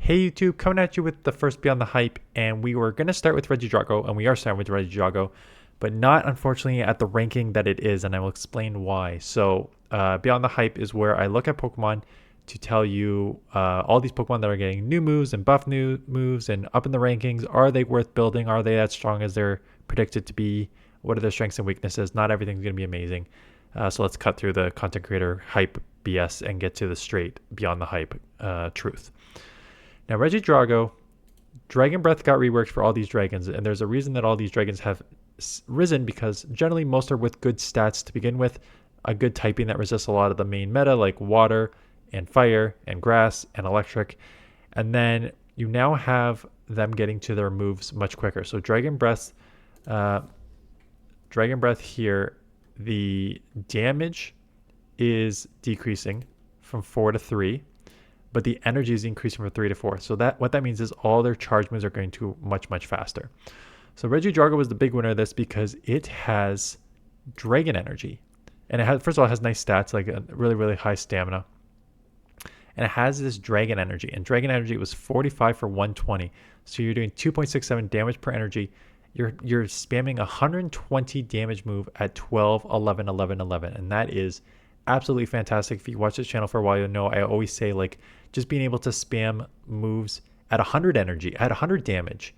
Hey YouTube, coming at you with the first Beyond the Hype, and we were going to start with Regidrago, and we are starting with Regidrago, but not unfortunately at the ranking that it is, and I will explain why. So Beyond the Hype is where I look at Pokemon to tell you all these Pokemon that are getting new moves and buff new moves and up in the rankings. Are they worth building? Are they as strong as they're predicted to be? What are their strengths and weaknesses? Not everything's going to be amazing. So let's cut through the content creator hype BS and get to the straight Beyond the Hype truth. Now, Regidrago, Dragon Breath got reworked for all these dragons, and there's a reason that all these dragons have risen because generally most are with good stats to begin with, a good typing that resists a lot of the main meta like water and fire and grass and electric, and then you now have them getting to their moves much quicker. So Dragon Breath here, the damage is decreasing from 4 to 3. But the energy is increasing from 3 to 4. So what that means is all their charge moves are going to much faster. So Regidrago was the big winner of this because it has Dragon Energy. And it has, first of all, it has nice stats, like a really high stamina. And it has this Dragon Energy. And Dragon Energy was 45 for 120. So you're doing 2.67 damage per energy. You're spamming 120 damage move at 12, 11, 11, 11. And that is absolutely fantastic. If you watch this channel for a while, you'll know I always say like just being able to spam moves at 100 energy, at 100 damage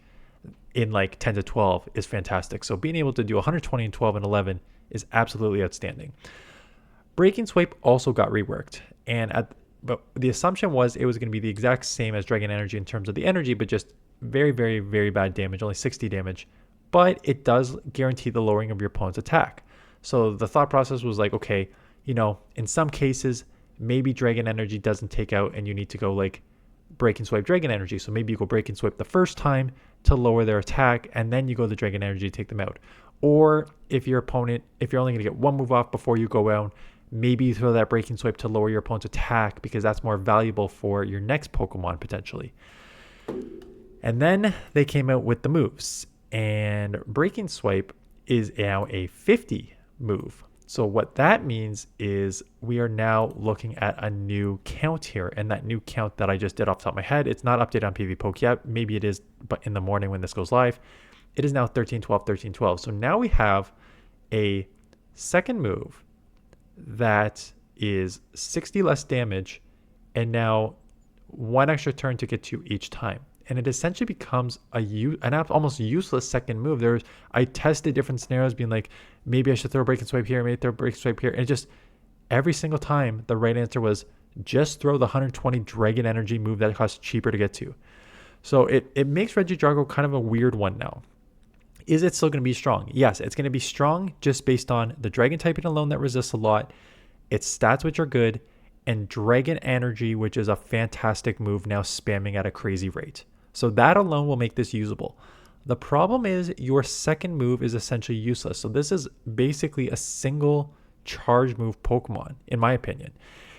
in like 10 to 12 is fantastic. So being able to do 120 and 12 and 11 is absolutely outstanding. Breaking Swipe also got reworked, but the assumption was it was going to be the exact same as Dragon Energy in terms of the energy, but just very bad damage, only 60 damage. But it does guarantee the lowering of your opponent's attack. So the thought process was like, okay, you know, in some cases, maybe Dragon Energy doesn't take out and you need to go like Break and Swipe Dragon Energy. So maybe you go Break and Swipe the first time to lower their attack and then you go the Dragon Energy to take them out. Or if your opponent, if you're only going to get one move off before you go out, maybe you throw that Break and Swipe to lower your opponent's attack because that's more valuable for your next Pokemon potentially. And then they came out with the moves, and Breaking Swipe is now a 50 move. So what that means is we are now looking at a new count here, and that new count that I just did off the top of my head, it's not updated on PvPoke yet. Maybe it is, but in the morning when this goes live, it is now 13, 12, 13, 12. So now we have a second move that is 60 less damage and now one extra turn to get to each time. And it essentially becomes an almost useless second move. I tested different scenarios being like, maybe I should throw Break and Swipe here, maybe throw Break and Swipe here. And just every single time, the right answer was just throw the 120 Dragon Energy move that costs cheaper to get to. So it makes Regidrago kind of a weird one now. Is it still going to be strong? Yes, it's going to be strong just based on the Dragon typing alone that resists a lot, its stats which are good, and Dragon Energy, which is a fantastic move now spamming at a crazy rate. So that alone will make this usable. The problem is your second move is essentially useless. So this is basically a single charge move Pokemon, in my opinion.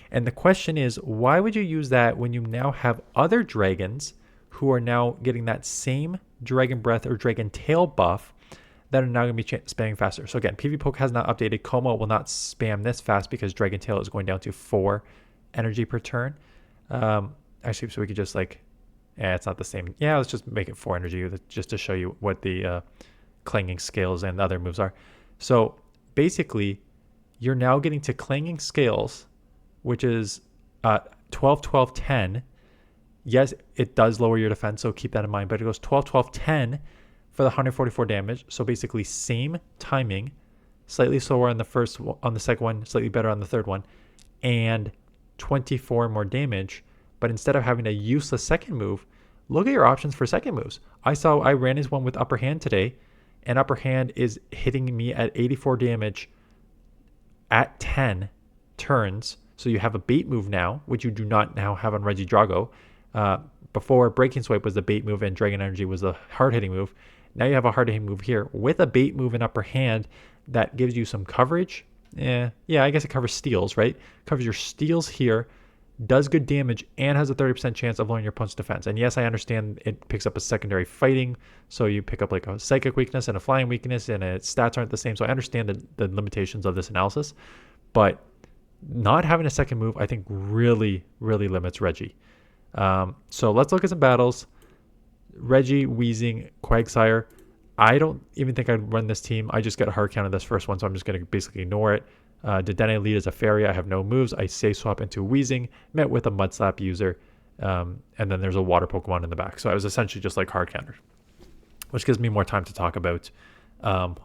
And the question is, why would you use that when you now have other dragons who are now getting that same Dragon Breath or Dragon Tail buff that are now going to be spamming faster? So again, PvPoke has not updated. Como will not spam this fast because Dragon Tail is going down to 4 energy per turn. Actually, so we could just like... Yeah, it's not the same. Yeah, let's just make it 4 energy just to show you what the clanging scales and other moves are. So basically, you're now getting to clanging scales, which is 12, 12, 10. Yes, it does lower your defense, so keep that in mind. But it goes 12, 12, 10 for the 144 damage. So basically, same timing, slightly slower on the second one, slightly better on the third one, and 24 more damage. But instead of having a useless second move, look at your options for second moves. I ran his one with Upper Hand today, and Upper Hand is hitting me at 84 damage at 10 turns. So you have a bait move now, which you do not now have on Regidrago. Before, Breaking Swipe was the bait move and Dragon Energy was the hard-hitting move. Now you have a hard-hitting move here with a bait move in Upper Hand that gives you some coverage. Yeah, I guess it covers steals, right? Covers your steals here, does good damage, and has a 30% chance of lowering your opponent's defense. And yes, I understand it picks up a secondary fighting, so you pick up like a psychic weakness and a flying weakness, and its stats aren't the same. So I understand the limitations of this analysis, but not having a second move, I think, really limits Reggie. So let's look at some battles. Reggie, Weezing, Quagsire. I don't even think I'd run this team. I just got a hard count on this first one, so I'm just going to basically ignore it. Dedenne lead as a fairy. I have no moves. I say swap into Weezing, met with a Mud Slap user, and then there's a water Pokemon in the back. So I was essentially just like hard counter, which gives me more time to talk about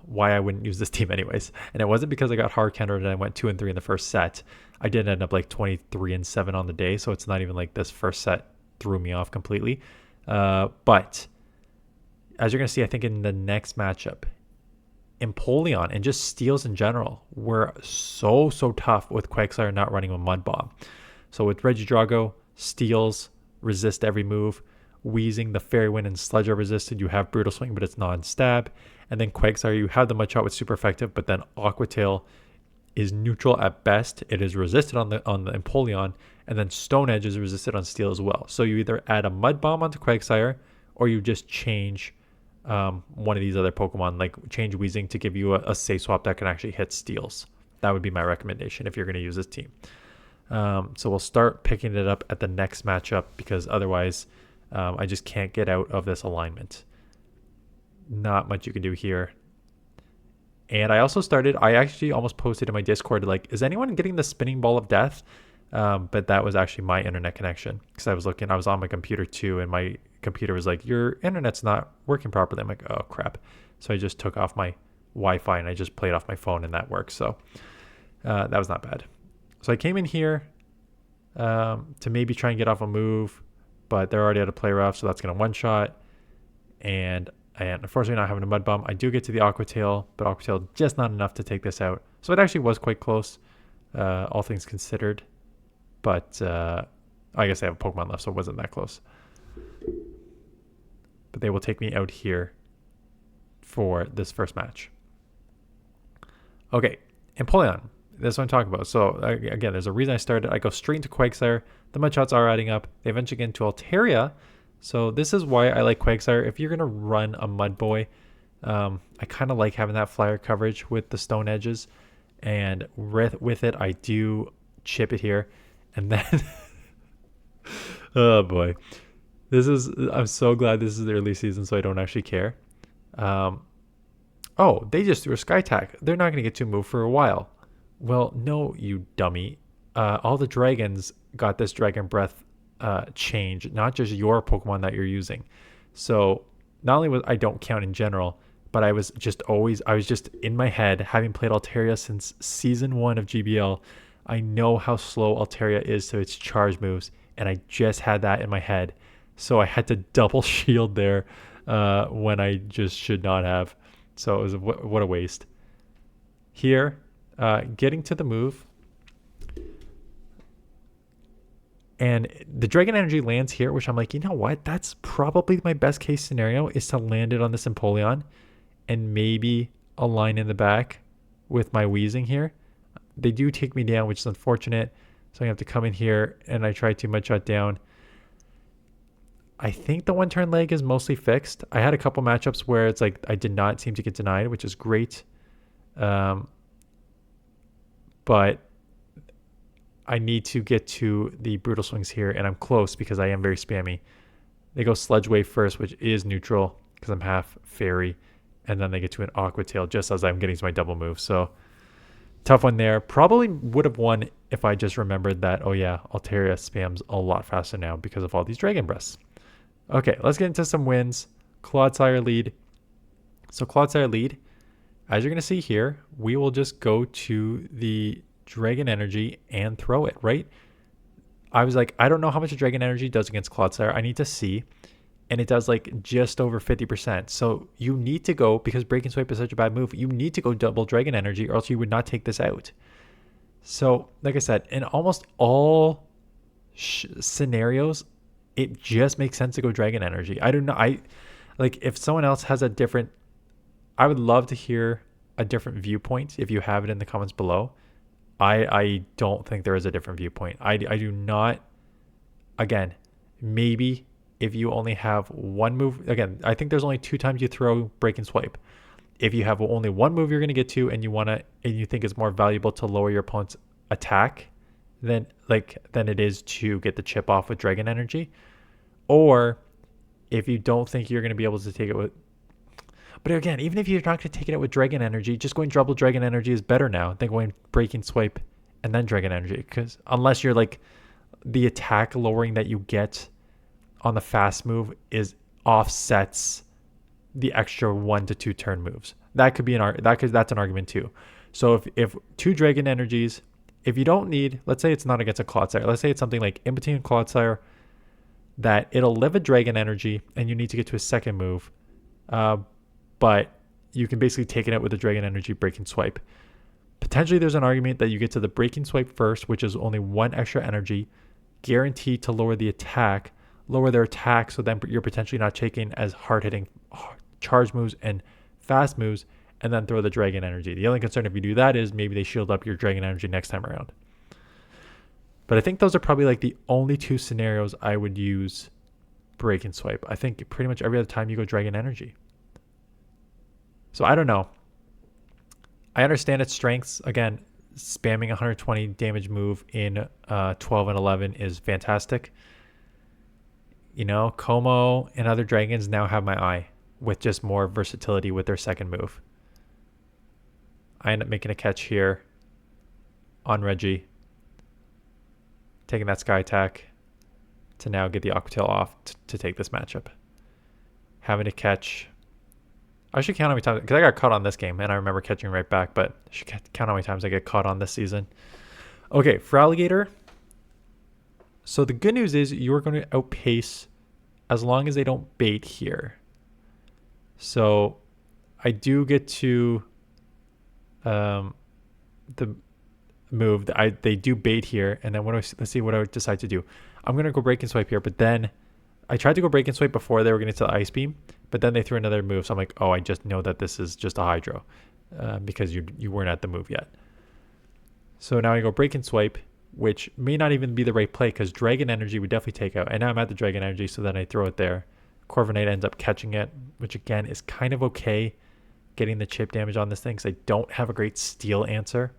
why I wouldn't use this team anyways. And it wasn't because I got hard countered and I went 2-3 in the first set. I did end up like 23-7 on the day, so it's not even like this first set threw me off completely. But as you're going to see, I think in the next matchup, Empoleon and just steals in general were so tough with Quagsire not running a Mud Bomb. So with Regidrago, steals, resist every move. Weezing, the Fairy Wind and Sludge are resisted. You have Brutal Swing, but it's non-stab. And then Quagsire, you have the Mud Shot with super effective, but then Aqua Tail is neutral at best. It is resisted on the Empoleon, and then Stone Edge is resisted on Steel as well. So you either add a Mud Bomb onto Quagsire, or you just change one of these other Pokemon, like change Weezing to give you a safe swap that can actually hit Steels. That would be my recommendation if you're going to use this team. So we'll start picking it up at the next matchup, because otherwise I just can't get out of this alignment. Not much you can do here. And I actually almost posted in my Discord, like, is anyone getting the spinning ball of death? But that was actually my internet connection, because I was on my computer too, and my computer was like, your internet's not working properly. I'm like, oh crap. So I just took off my Wi-Fi and I just played off my phone, and that worked. So that was not bad. So I came in here to maybe try and get off a move, but they're already at a play rough, so that's going to one-shot. And unfortunately not having a Mud Bomb. I do get to the Aqua Tail, but Aqua Tail just not enough to take this out. So it actually was quite close, all things considered. But I guess I have a Pokemon left, so it wasn't that close. But they will take me out here for this first match. Okay, Empoleon. That's what I'm talking about. So again, there's a reason I started. I go straight into Quagsire. The Mud Shots are adding up. They eventually get into Altaria. So this is why I like Quagsire. If you're going to run a Mud Boy, I kind of like having that flyer coverage with the Stone Edges. And with it, I do chip it here. And then, oh boy, I'm so glad this is the early season, so I don't actually care. Oh, they just threw a Sky Attack. They're not going to get to move for a while. Well, no, you dummy. All the dragons got this Dragon Breath change, not just your Pokemon that you're using. So not only was I don't count in general, but I was just in my head, having played Altaria since season 1 of GBL. I know how slow Altaria is to its charge moves, and I just had that in my head. So I had to double shield there when I just should not have. So it was what a waste. Here, getting to the move. And the Dragon Energy lands here, which I'm like, you know what? That's probably my best case scenario, is to land it on this Empoleon and maybe a line in the back with my Weezing here. They do take me down, which is unfortunate. So I have to come in here, and I try to Mud Shot down. I think the one-turn leg is mostly fixed. I had a couple matchups where it's like I did not seem to get denied, which is great. But I need to get to the Brutal Swings here, and I'm close because I am very spammy. They go Sludge Wave first, which is neutral because I'm half fairy, and then they get to an Aqua Tail just as I'm getting to my double move. So tough one there. Probably would have won if I just remembered that, oh yeah, Altaria spams a lot faster now because of all these Dragon Breaths. Okay, let's get into some wins. Clodsire lead. So Clodsire lead, as you're going to see here, we will just go to the Dragon Energy and throw it, right? I was like, I don't know how much Dragon Energy does against Clodsire. I need to see. And it does like just over 50%. So you need to go, because Breaking Swipe is such a bad move, you need to go double Dragon Energy or else you would not take this out. So like I said, in almost all scenarios, it just makes sense to go Dragon Energy. I don't know. Like if someone else has a different, I would love to hear a different viewpoint if you have it in the comments below. I don't think there is a different viewpoint. I do not. Again, maybe if you only have one move, again, I think there's only 2 times you throw Break and Swipe. If you have only one move you're going to get to, and you think it's more valuable to lower your opponent's attack than it is to get the chip off with Dragon Energy. Or if you don't think you're going to be able to take it with, but again, even if you're not going to take it out with Dragon Energy, just going double Dragon Energy is better now than going Breaking Swipe and then Dragon Energy. Because unless you're like the attack lowering that you get on the fast move is offsets the extra 1 to 2 turn moves. That could be that's an argument too. So if 2 Dragon Energies, if you don't need, let's say it's not against a Clodsire, let's say it's something like in between Clodsire that it'll live a Dragon Energy and you need to get to a second move, but you can basically take it out with a Dragon Energy Breaking Swipe. Potentially there's an argument that you get to the Breaking Swipe first, which is only 1 extra energy, guaranteed to lower their attack, so then you're potentially not taking as hard-hitting charge moves and fast moves, and then throw the Dragon Energy. The only concern if you do that is maybe they shield up your Dragon Energy next time around. But I think those are probably like the only 2 scenarios I would use Break and Swipe. I think pretty much every other time you go Dragon Energy. So I don't know. I understand its strengths. Again, spamming 120 damage move in 12 and 11 is fantastic. You know, Como and other dragons now have my eye with just more versatility with their second move. I end up making a catch here on Reggie, taking that Sky Attack to now get the Aqua Tail off to take this matchup. Having to catch, I should count how many times, because I got caught on this game and I remember catching right back, but I should count how many times I get caught on this season. Okay, for Alligator, so the good news is you're going to outpace as long as they don't bait here. So I do get to the move. They do bait here, and then let's see what I would decide to do. I'm going to go Break and Swipe here, but then I tried to go Break and Swipe before they were going to the Ice Beam, but then they threw another move, so I'm like, oh, I just know that this is just a Hydro because you weren't at the move yet. So now I go Break and Swipe, which may not even be the right play because Dragon Energy would definitely take out. And now I'm at the Dragon Energy, so then I throw it there. Corviknight ends up catching it, which again is kind of okay getting the chip damage on this thing because I don't have a great steal answer.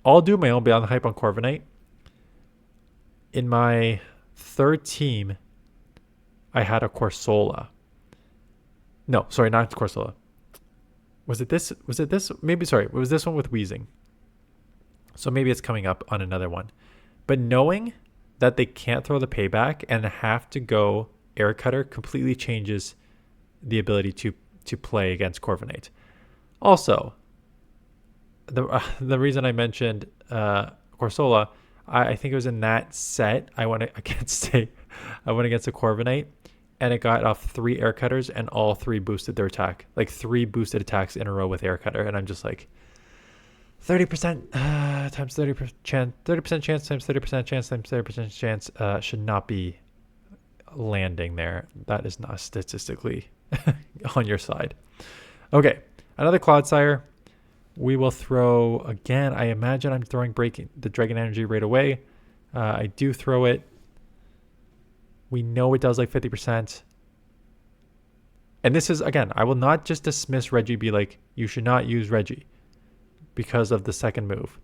I'll do my own Beyond the Hype on Corviknight. In my third team, I had a Corsola. No, sorry, not Corsola. Was it this? Maybe, sorry. It was this one with Wheezing. So maybe it's coming up on another one. But knowing that they can't throw the payback and have to go Air Cutter completely changes the ability to play against Corviknight. Also, the reason I mentioned Corsola, I think it was in that set I went against a Corviknight, and it got off 3 Air Cutters and all 3 boosted their attack. Like 3 boosted attacks in a row with Air Cutter, and I'm just like 30% times 30% chance, 30% chance times 30% chance times 30% chance should not be landing there. That is not statistically on your side. Okay, another Clodsire. We will throw again. I imagine I'm throwing the Dragon Energy right away. I do throw it. We know it does like 50%. And this is, again, I will not just dismiss Reggie, be like, you should not use Reggie because of the second move.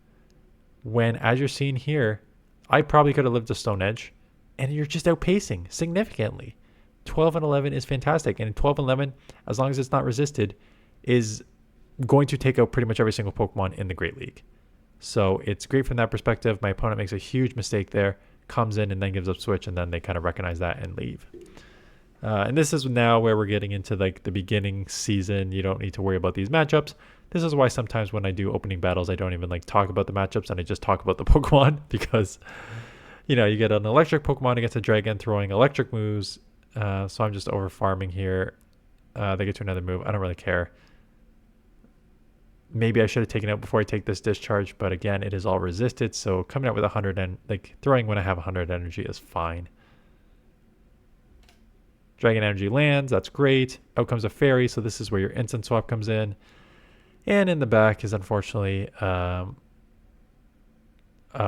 When, as you're seeing here, I probably could have lived a Stone Edge, and you're just outpacing significantly. 12 and 11 is fantastic. And 12 and 11, as long as it's not resisted, is going to take out pretty much every single Pokemon in the Great League. So it's great from that perspective. My opponent makes a huge mistake there, comes in and then gives up Switch, and then they kind of recognize that and leave. And this is now where we're getting into like the beginning season. You don't need to worry about these matchups. This is why sometimes when I do opening battles, I don't even like talk about the matchups and I just talk about the Pokemon because, you know, you get an electric Pokemon against a dragon throwing electric moves. So I'm just over farming here. They get to another move. I don't really care. Maybe I should have taken it out before I take this discharge, but again, it is all resisted. So coming out with 100 and like throwing when I have 100 energy is fine. Dragon Energy lands. That's great. Out comes a Fairy. So this is where your instant swap comes in. And in the back is unfortunately a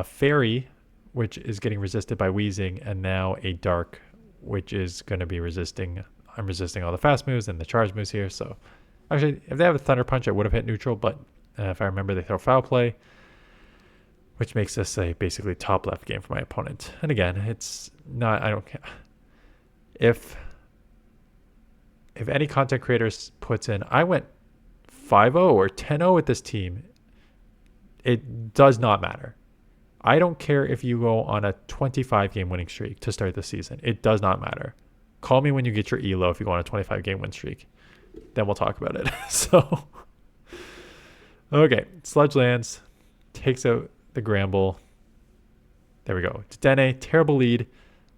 Fairy, which is getting resisted by Wheezing, and now a Dark, which is going to be resisting. I'm resisting all the fast moves and the charge moves here. So actually, if they have a Thunder Punch, I would have hit neutral, but If I remember, they throw foul play, which makes this a basically top left game for my opponent. And again, it's not, I don't care. If any content creators puts in, I went 5-0 or 10-0 with this team, it does not matter. I don't care if you go on a 25 game winning streak to start the season. It does not matter. Call me when you get your ELO if you go on a 25 game win streak. Then we'll talk about it. So, okay. Sludge lands. Takes out the Gramble. There we go. Dene, terrible lead.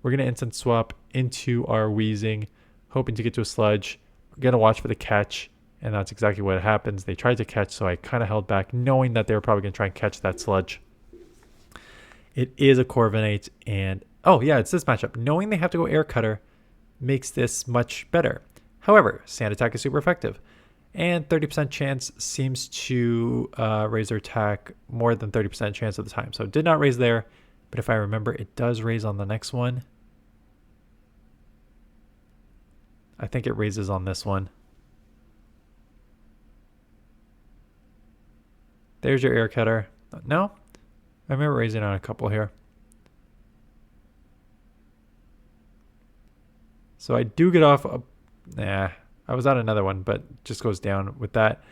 We're going to instant swap into our Wheezing, hoping to get to a Sludge. We're going to watch for the catch, and that's exactly what happens. They tried to catch, so I kind of held back, knowing that they were probably going to try and catch that Sludge. It is a Corviknight, and oh yeah, it's this matchup. Knowing they have to go Air Cutter makes this much better. However, Sand Attack is super effective, and 30% chance seems to raise their attack more than 30% chance of the time. So it did not raise there, but if I remember, it does raise on the next one. I think it raises on this one. There's your Air Cutter. No? I remember raising on a couple here. So I do get off. I was on another one, but just goes down with that.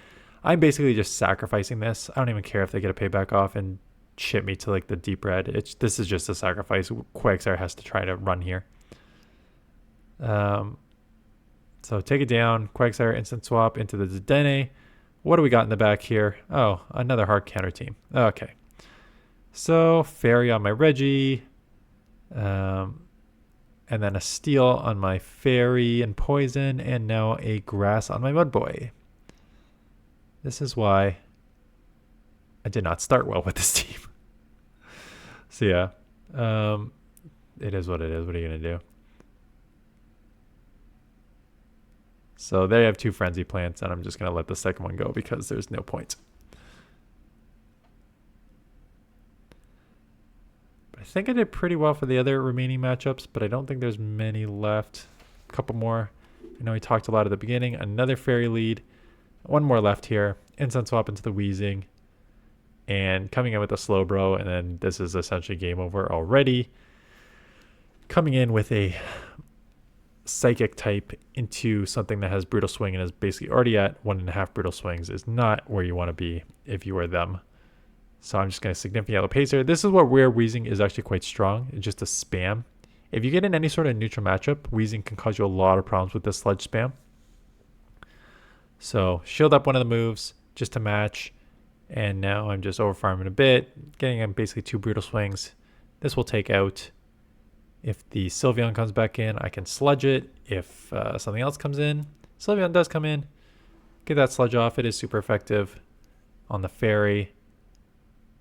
I'm basically just sacrificing this. I don't even care if they get a payback off and ship me to like the deep red. This is just a sacrifice. Quagsire has to try to run here. So take it down. Quagsire instant swap into the Dene. What do we got in the back here? Oh, another hard counter team. Okay. So Fairy on my Regi. And then a Steel on my Fairy and Poison. And now a Grass on my Mudboy. This is why I did not start well with this team. So yeah. It is what it is. What are you going to do? So they have two Frenzy Plants, and I'm just going to let the second one go because there's no point. But I think I did pretty well for the other remaining matchups, but I don't think there's many left. A couple more. I know we talked a lot at the beginning. Another Fairy lead. One more left here. Instant swap into the Wheezing. And coming in with a Slowbro, and then this is essentially game over already. Coming in with a Psychic type into something that has Brutal Swing and is basically already at 1.5 Brutal Swings is not where you want to be if you are them. So I'm just going to Significant Yellow Pacer. This is where Wheezing is actually quite strong. It's just a spam. If you get in any sort of neutral matchup, Wheezing can cause you a lot of problems with this Sludge spam. So shield up one of the moves just to match. And now I'm just over farming a bit, getting basically 2 Brutal Swings. This will take out. If the Sylveon comes back in, I can Sludge it. If something else comes in, Sylveon does come in. Get that Sludge off. It is super effective on the Fairy.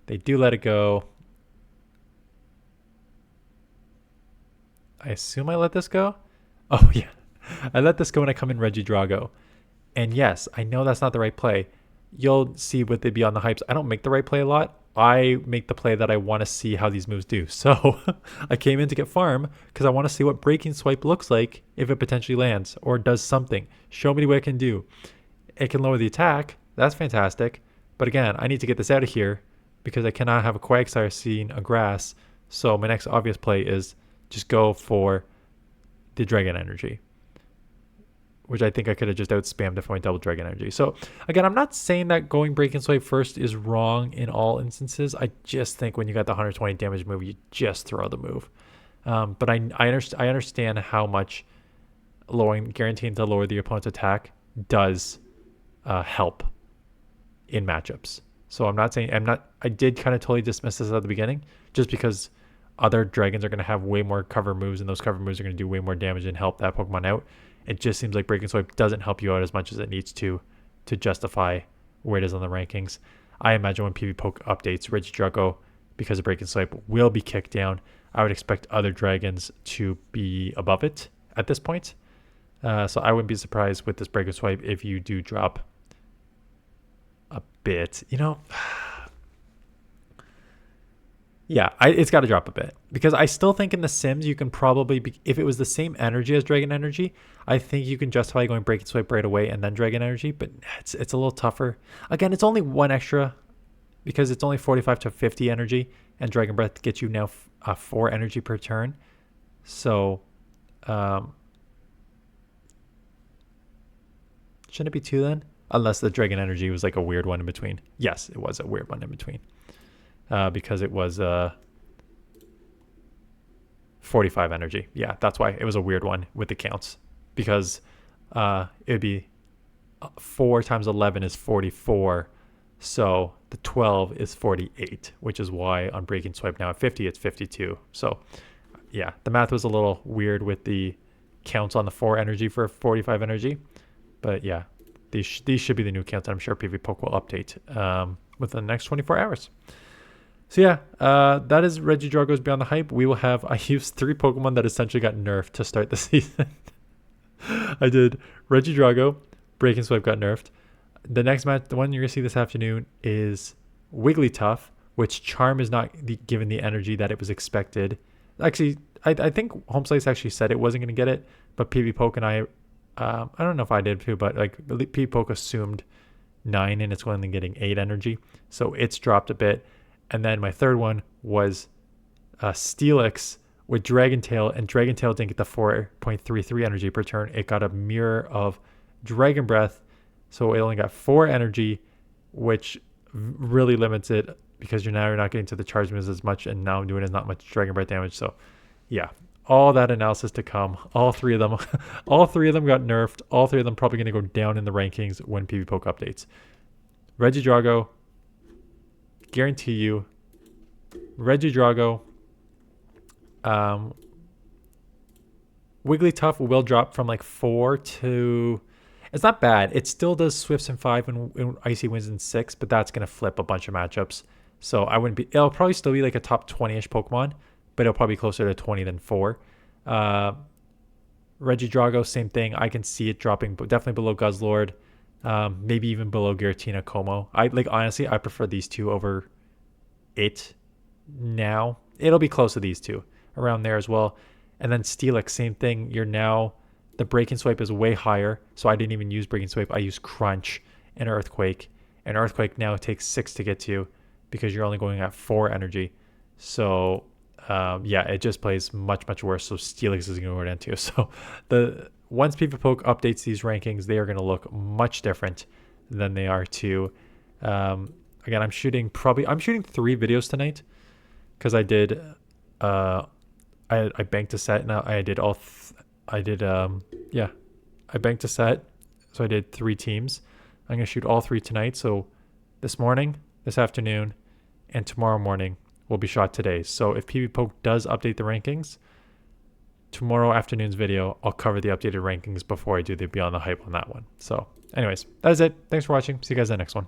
They do let it go. I assume I let this go. Oh, yeah. I let this go when I come in Regidrago. And yes, I know that's not the right play. You'll see what they be on the hypes. I don't make the right play a lot. I make the play that I want to see how these moves do. So I came in to get farm because I want to see what Breaking Swipe looks like if it potentially lands or does something. Show me what it can do. It can lower the attack. That's fantastic. But again, I need to get this out of here because I cannot have a Quagsire seeing a Grass. So my next obvious play is just go for the Dragon Energy, which I think I could have just out-spammed if I went double Dragon Energy. So, again, I'm not saying that going Break and Swipe first is wrong in all instances. I just think when you got the 120 damage move, you just throw the move. But I understand how much guaranteeing to lower the opponent's attack does help in matchups. So I'm not saying, I did kind of totally dismiss this at the beginning just because other dragons are going to have way more cover moves, and those cover moves are going to do way more damage and help that Pokemon out. It just seems like Break and Swipe doesn't help you out as much as it needs to justify where it is on the rankings. I imagine when PvP Poke updates, Regidrago, because of Break and Swipe, will be kicked down. I would expect other dragons to be above it at this point. So I wouldn't be surprised with this Break and Swipe if you do drop a bit. You know, Yeah, it's got to drop a bit because I still think in the Sims you can probably if it was the same energy as Dragon Energy, I think you can justify going Break and Swipe right away and then Dragon Energy. But it's a little tougher. Again, it's only one extra because it's only 45 to 50 energy, and Dragon Breath gets you now 4 energy per turn. So, shouldn't it be 2 then? Unless the Dragon Energy was like a weird one in between. Yes, it was a weird one in between. Because it was 45 energy. Yeah, that's why it was a weird one with the counts. Because it'd be 4 times 11 is 44. So the 12 is 48, which is why on Break and Swipe now at 50, it's 52. So yeah, the math was a little weird with the counts on the 4 energy for 45 energy. But yeah, these should be the new counts. I'm sure PvPoke will update within the next 24 hours. So yeah, that is Regidrago's Beyond the Hype. We will have, I used 3 Pokemon that essentially got nerfed to start the season. I did Regidrago, Break and Swipe got nerfed. The next match, the one you're going to see this afternoon is Wigglytuff, which Charm is not given the energy that it was expected. Actually, I think Homeslice actually said it wasn't going to get it, but PvPoke and I don't know if I did too, but like PvPoke assumed 9 and it's only getting 8 energy. So it's dropped a bit. And then my third one was Steelix with Dragon Tail, and Dragon Tail didn't get the 4.33 energy per turn. It got a mirror of Dragon Breath, so it only got 4 energy, which really limits it because you're not getting to the charge moves as much, and now I'm doing as not much Dragon Breath damage. So yeah, all that analysis to come. All 3 of them, all 3 of them got nerfed. All 3 of them probably going to go down in the rankings when PvPoke updates. Regidrago, guarantee you, Regidrago, Wigglytuff will drop from like 4 to, it's not bad. It still does Swifts in 5 and Icy Winds in 6, but that's going to flip a bunch of matchups. So I wouldn't be, it'll probably still be like a top 20-ish Pokemon, but it'll probably be closer to 20 than 4. Regidrago, same thing. I can see it dropping, but definitely below Guzzlord. Maybe even below Giratina Como. Honestly, I prefer these 2 over it now. It'll be close to these 2 around there as well. And then Steelix, same thing. You're now, the Break and Swipe is way higher, so I didn't even use Break and Swipe. I used Crunch and Earthquake, and Earthquake now takes 6 to get to you because you're only going at 4 energy. So yeah, it just plays much worse. So Steelix is going to go down too. So once PvPoke updates these rankings, they are going to look much different than they are to. Again, I'm shooting 3 videos tonight because I did. I banked a set. Now I did all. I banked a set, so I did 3 teams. I'm gonna shoot all 3 tonight. So this morning, this afternoon, and tomorrow morning will be shot today. So if PvPoke does update the rankings, tomorrow afternoon's video, I'll cover the updated rankings before I do the Beyond the Hype on that one. So anyways, that is it. Thanks for watching. See you guys in the next one.